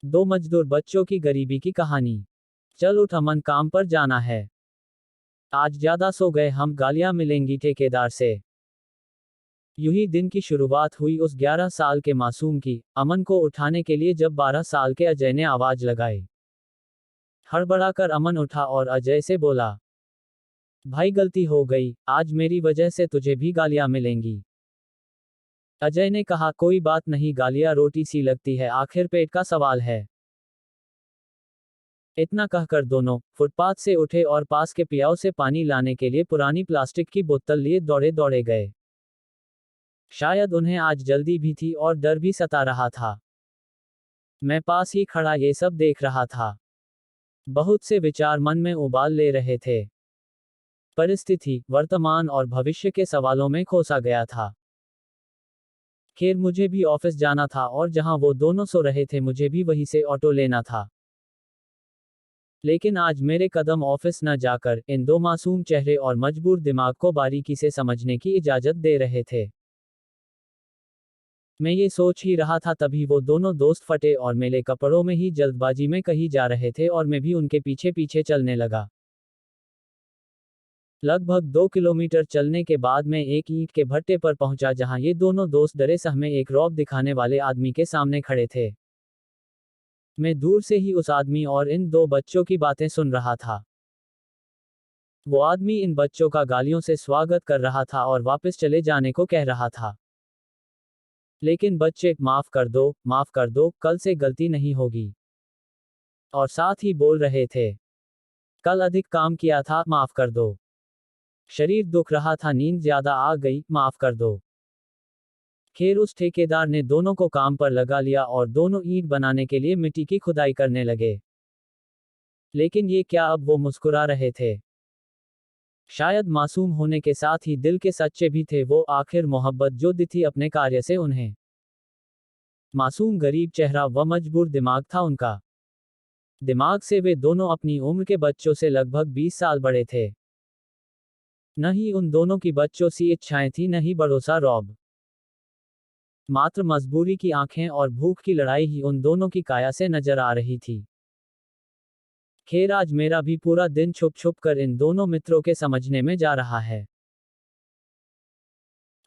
दो मजदूर बच्चों की गरीबी की कहानी। चल उठ अमन, काम पर जाना है। आज ज्यादा सो गए हम, गालियां मिलेंगी ठेकेदार से। यूं ही दिन की शुरुआत हुई उस 11 साल के मासूम की, अमन को उठाने के लिए जब 12 साल के अजय ने आवाज लगाई। हड़बड़ाकर अमन उठा और अजय से बोला, भाई गलती हो गई, आज मेरी वजह से तुझे भी गालियां मिलेंगी। अजय ने कहा, कोई बात नहीं, गालियां रोटी सी लगती है, आखिर पेट का सवाल है। इतना कहकर दोनों फुटपाथ से उठे और पास के पियाओ से पानी लाने के लिए पुरानी प्लास्टिक की बोतल लिए दौड़े दौड़े गए। शायद उन्हें आज जल्दी भी थी और डर भी सता रहा था। मैं पास ही खड़ा ये सब देख रहा था। बहुत से विचार मन में उबाल ले रहे थे। परिस्थिति, वर्तमान और भविष्य के सवालों में खोसा गया था। खैर, मुझे भी ऑफिस जाना था और जहां वो दोनों सो रहे थे मुझे भी वहीं से ऑटो लेना था। लेकिन आज मेरे कदम ऑफिस न जाकर इन दो मासूम चेहरे और मजबूर दिमाग को बारीकी से समझने की इजाजत दे रहे थे। मैं ये सोच ही रहा था तभी वो दोनों दोस्त फटे और मेले कपड़ों में ही जल्दबाजी में कहीं जा रहे थे और मैं भी उनके पीछे पीछे चलने लगा। लगभग 2 किलोमीटर चलने के बाद मैं एक ईंट के भट्टे पर पहुंचा जहां ये दोनों दोस्त डरे सहमे एक रौब दिखाने वाले आदमी के सामने खड़े थे। मैं दूर से ही उस आदमी और इन दो बच्चों की बातें सुन रहा था। वो आदमी इन बच्चों का गालियों से स्वागत कर रहा था और वापस चले जाने को कह रहा था। लेकिन बच्चे, माफ कर दो, कल से गलती नहीं होगी। और साथ ही बोल रहे थे, कल अधिक काम किया था, माफ कर दो। शरीर दुख रहा था, नींद ज्यादा आ गई, माफ कर दो। खैर, उस ठेकेदार ने दोनों को काम पर लगा लिया और दोनों ईंट बनाने के लिए मिट्टी की खुदाई करने लगे। लेकिन ये क्या, अब वो मुस्कुरा रहे थे। शायद मासूम होने के साथ ही दिल के सच्चे भी थे वो, आखिर मोहब्बत जो दी थी अपने कार्य से उन्हें। मासूम गरीब चेहरा व मजबूर दिमाग था उनका। दिमाग से वे दोनों अपनी उम्र के बच्चों से लगभग 20 साल बड़े थे। न ही उन दोनों की बच्चों सी इच्छाएं थी, न ही बड़ों सा रौब। मात्र मजबूरी की आंखें और भूख की लड़ाई ही उन दोनों की काया से नजर आ रही थी। खैर, आज मेरा भी पूरा दिन छुप छुप कर इन दोनों मित्रों के समझने में जा रहा है।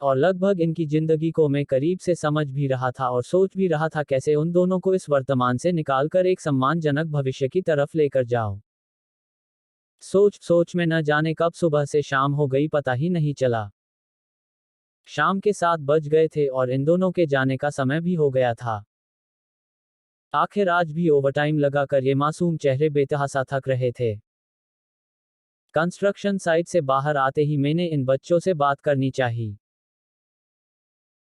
और लगभग इनकी जिंदगी को मैं करीब से समझ भी रहा था और सोच भी रहा था कैसे उन दोनों को इस वर्तमान से निकालकर एक सम्मानजनक भविष्य की तरफ लेकर जाऊं। सोच सोच में न जाने कब सुबह से शाम हो गई, पता ही नहीं चला। शाम के 7 बज गए थे और इन दोनों के जाने का समय भी हो गया था। आखिर आज भी ओवरटाइम लगाकर ये मासूम चेहरे बेतहासा थक रहे थे। कंस्ट्रक्शन साइट से बाहर आते ही मैंने इन बच्चों से बात करनी चाहिए।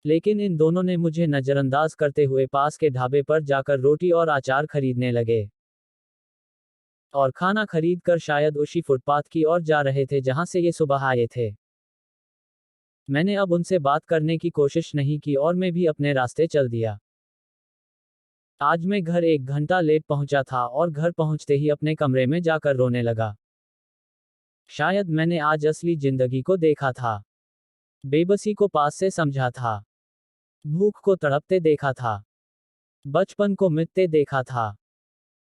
लेकिन इन दोनों ने मुझे नजरअंदाज करते हुए पास के ढाबे पर जाकर रोटी और अचार खरीदने लगे। और खाना खरीद कर शायद उसी फुटपाथ की ओर जा रहे थे जहां से ये सुबह आए थे। मैंने अब उनसे बात करने की कोशिश नहीं की और मैं भी अपने रास्ते चल दिया। आज मैं घर 1 घंटा लेट पहुंचा था और घर पहुंचते ही अपने कमरे में जाकर रोने लगा। शायद मैंने आज असली जिंदगी को देखा था। बेबसी को पास से समझा था। भूख को तड़पते देखा था। बचपन को मिटते देखा था।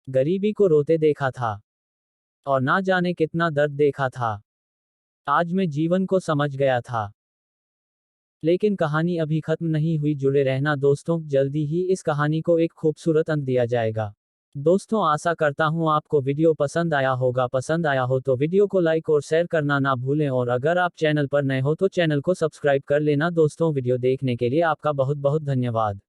गरीबी को रोते देखा था। और ना जाने कितना दर्द देखा था। आज मैं जीवन को समझ गया था। लेकिन कहानी अभी खत्म नहीं हुई, जुड़े रहना दोस्तों, जल्दी ही इस कहानी को एक खूबसूरत अंत दिया जाएगा। दोस्तों, आशा करता हूँ आपको वीडियो पसंद आया होगा। पसंद आया हो तो वीडियो को लाइक और शेयर करना ना भूलें और अगर आप चैनल पर नए हो तो चैनल को सब्सक्राइब कर लेना। दोस्तों, वीडियो देखने के लिए आपका बहुत बहुत धन्यवाद।